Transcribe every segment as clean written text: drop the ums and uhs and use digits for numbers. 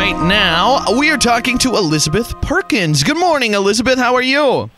Right now, we are talking to Elizabeth Perkins. Good morning, Elizabeth. How are you?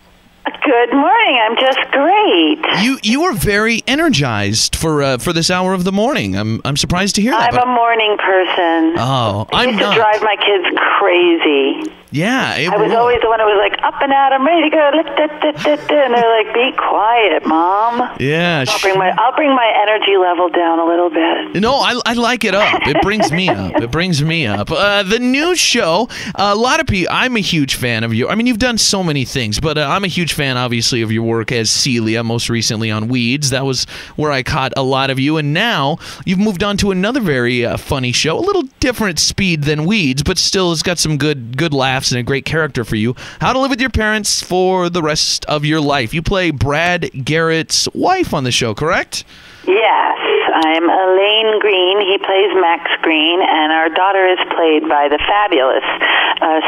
Good morning. I'm just great. You are very energized for this hour of the morning. I'm surprised to hear that. I'm a morning person. Oh, I used I'm not. to drive my kids crazy. Yeah, I was always the one who was like, up and out, I'm ready to go. And they're like, be quiet, Mom. Yeah. I'll bring my energy level down a little bit. No, I like it up. It brings me up. It brings me up. The new show, a lot of people, I'm a huge fan of you. I mean, you've done so many things, but I'm a huge fan, obviously, of your work as Celia, most recently on Weeds. That was where I caught a lot of you. And now you've moved on to another very funny show, a little different speed than Weeds, but still it's got some good laughs and a great character for you. How to Live with Your Parents for the Rest of Your Life. You play Brad Garrett's wife on the show, correct? Yes, I'm Elaine Green. He plays Max Green, and our daughter is played by the fabulous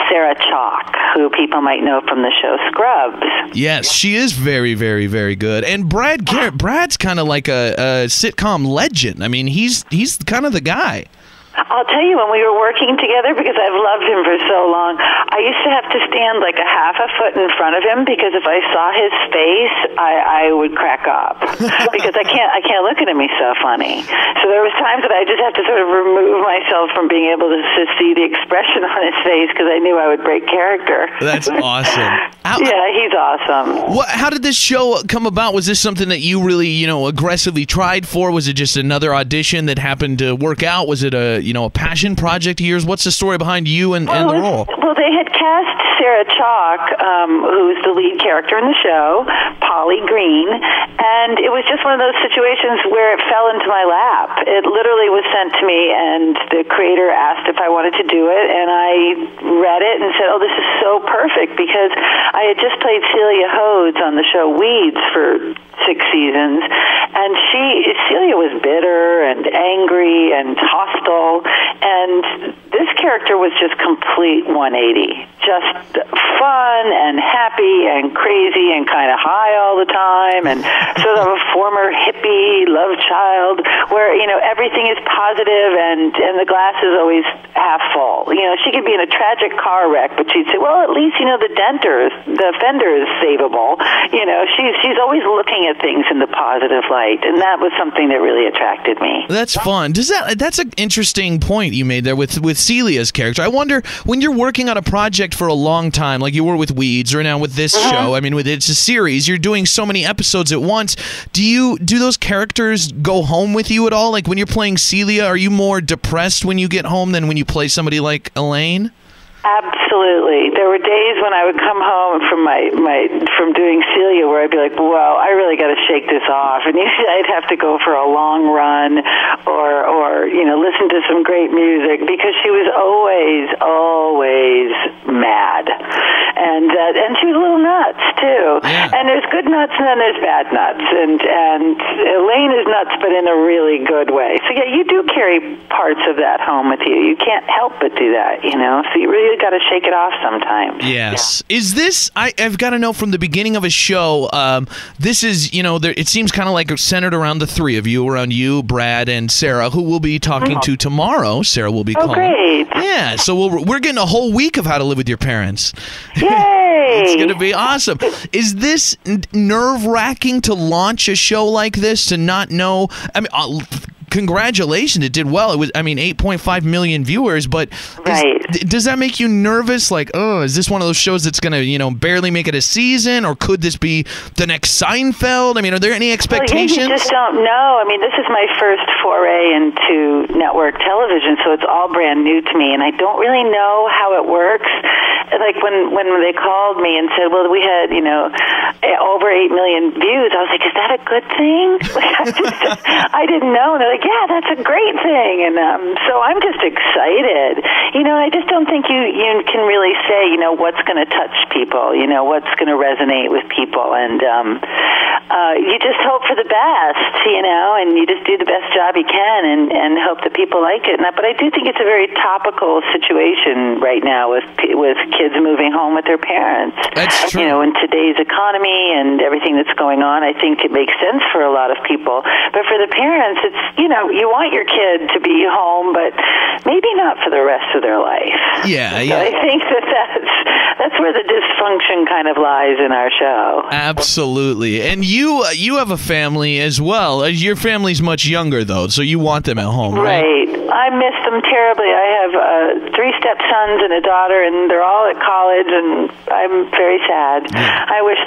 Sarah Chalk, who people might know from the show Scrubs. Yes, she is very, very, very good. And Brad Garrett, Brad's kind of like a sitcom legend. I mean, he's kind of the guy. I'll tell you, when we were working together, because I've loved him for so long, I used to have to stand like a half a foot in front of him, because if I saw his face, I would crack up because I can't look at him. He's so funny. So there was times that I just have to sort of remove myself from being able to see the expression on his face, because I knew I would break character. That's awesome. Yeah, he's awesome. How did this show come about? Was this something that you really, aggressively tried for? Was it just another audition that happened to work out? Was it a passion project of yours? What's the story behind you and the role? Well, they had cast Sarah Chalk, who's the lead character in the show, Polly Green, and it was just one of those situations where it fell into my lap. It literally was sent to me, and the creator asked if I wanted to do it, and I read it and said, oh, this is so perfect, because I had just played Celia Hodes on the show Weeds for 6 seasons, and Celia was bitter and angry and hostile, and this character was just complete 180, just fun and happy and crazy and kind of high all the time, and sort of a former hippie love child where everything is positive and the glass is always half full. She could be in a tragic car wreck, but she'd say, well, at least the fender is savable. She's always looking at things in the positive light, and that was something that really attracted me. That's fun. That's an interesting point you made there with Celia's character. I wonder, when you're working on a project for a long time, like you were with Weeds or now with this show, I mean, it's a series, you're doing so many episodes at once. Do those characters go home with you at all? Like when you're playing Celia, are you more depressed when you get home than when you play somebody like Elaine? Absolutely. There were days when I would come home from doing Celia where I'd be like, well, I really got to shake this off. And usually I'd have to go for a long run or listen to some great music, because she was always mad. And she was a little nuts, too. Yeah. And there's good nuts and then there's bad nuts. And Elaine is nuts, but in a really good way. So, yeah, you do carry parts of that home with you. You can't help but do that, So you really got to shake it off sometimes. Yes. Yeah. Is this, I've got to know from the beginning of a show, this is, it seems kind of like centered around the three of you, around you, Brad, and Sarah, who we'll be talking to tomorrow. Sarah will be calling. Oh, great. Yeah, so we're getting a whole week of How to Live with Your Parents. Yay! It's going to be awesome. Is this nerve-wracking to launch a show like this, to not know? I mean, congratulations, it did well. It was, 8.5 million viewers, but does that make you nervous? Like, oh, is this one of those shows that's going to, barely make it a season, or could this be the next Seinfeld? I mean, are there any expectations? Well, you just don't know. This is my first foray into network television, so it's all brand new to me, and I don't really know how it works. Like when they called me and said, well, we had, over 8 million views, I was like, is that a good thing? I didn't know. And they're like, yeah, that's a great thing. And so I'm just excited. I just don't think you can really say, what's going to touch people, what's going to resonate with people. And you just hope for the best, and you just do the best job you can and hope that people like it. But I do think it's a very topical situation right now with kids moving home with their parents. That's true. In today's economy and everything that's going on, I think it makes sense for a lot of people. But for the parents, it's, you want your kid to be home, but maybe not for the rest of their life. Yeah, so I think that's where the dysfunction kind of lies in our show. Absolutely. And you have a family as well. Your family's much younger, though, so you want them at home, right? Right. I miss them terribly. I have 3 stepsons and a daughter, and they're all at college, and I'm very sad. Yeah. I wish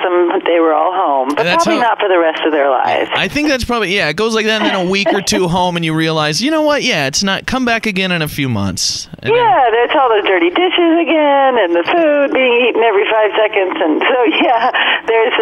they were all home, but probably not for the rest of their lives. I think that's probably, it goes like that, and then a week or two home, and you realize, you know what, it's not, come back again in a few months. And there's all those dirty dishes again, and the food being eaten every 5 seconds, and so, there's,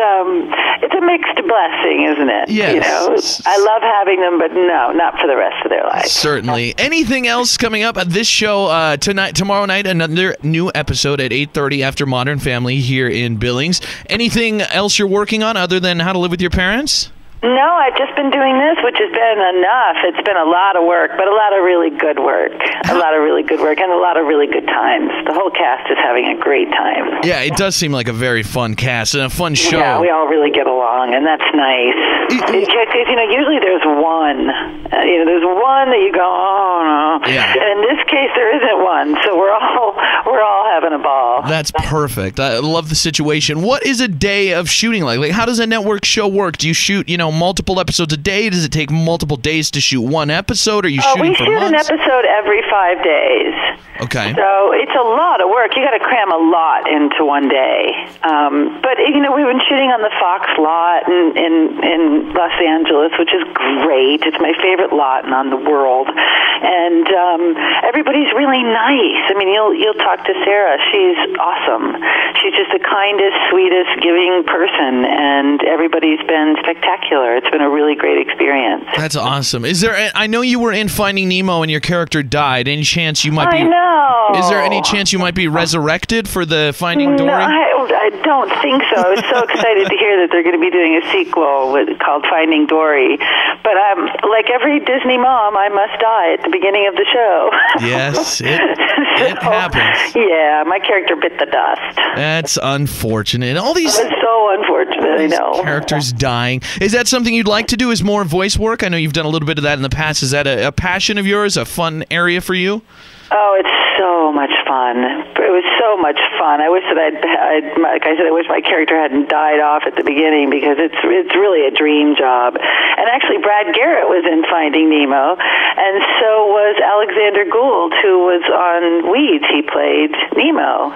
it's a mixed blessing, isn't it? Yes. I love having them, but no, not for the rest of their life. Certainly. Anything else coming up at this show tomorrow night? Another new episode at 8:30 after Modern Family here in Billings. Anything else you're working on other than How to Live with Your Parents? No, I've just been doing this, which has been enough. It's been a lot of work, but a lot of really good work. A lot of really good work and a lot of really good times. The whole cast is having a great time. Yeah, it does seem like a very fun cast and a fun show. Yeah, we all really get along, and that's nice. Because, usually there's one. There's one that you go, oh, no. Yeah. And in this case, there isn't one, so we're all having a ball. That's perfect. I love the situation. What is a day of shooting like? Like, how does a network show work? Do you shoot, multiple episodes a day? Does it take multiple days to shoot one episode? Are you shooting for months? We shoot an episode every 5 days. Okay. So it's a lot of work. You got to cram a lot into one day. But we've been shooting on the Fox lot in Los Angeles, which is great. It's my favorite lot on the world, and everybody's really nice. I mean, you'll talk to Sarah. She's awesome. She's just the kindest, sweetest, giving person, and everybody's been spectacular. It's been a really great experience. That's awesome. I know you were in Finding Nemo and your character died. Any chance you might be... I know. Is there any chance you might be resurrected for the Finding Dory? No, I don't think so. I was so excited to hear that they're going to be doing a sequel called Finding Dory. But like every Disney mom, I must die at the beginning of the show. Yes, it happens. Yeah, my character bit the dust. That's unfortunate. All these... It's so unfortunate, I know. Characters dying. Is that something you'd like to do, is more voice work? I know you've done a little bit of that in the past. Is that a passion of yours, a fun area for you? Oh, it's so much fun. It was so much fun. I wish that like I said, I wish my character hadn't died off at the beginning, because it's really a dream job. And actually, Brad Garrett was in Finding Nemo, and so was Alexander Gould, who was on Weeds. He played Nemo.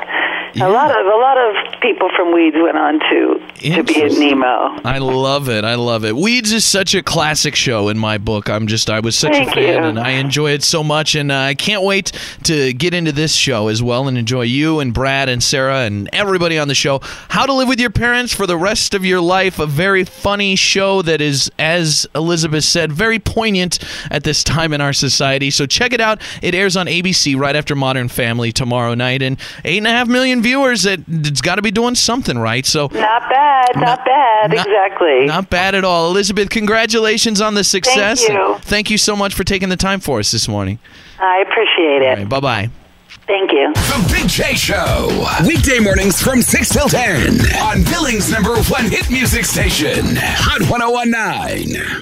Yeah. A lot of people from Weeds went on to be in Nemo. I love it. Weeds is such a classic show in my book. I was such a fan, and I enjoy it so much, and I can't wait to get into this show as well and enjoy you and Brad and Sarah and everybody on the show. How to Live with Your Parents for the Rest of Your Life, a very funny show that is, as Elizabeth said, very poignant at this time in our society. So check it out. It airs on ABC right after Modern Family tomorrow night, and 8.5 million viewers. It's got to be doing something right. So not bad, exactly. Not bad at all. Elizabeth, congratulations on the success. Thank you. Thank you so much for taking the time for us this morning. I appreciate it. All right, bye-bye. Thank you. The Big J Show. Weekday mornings from 6 till 10 on Billings' #1 hit music station, Hot 101.9.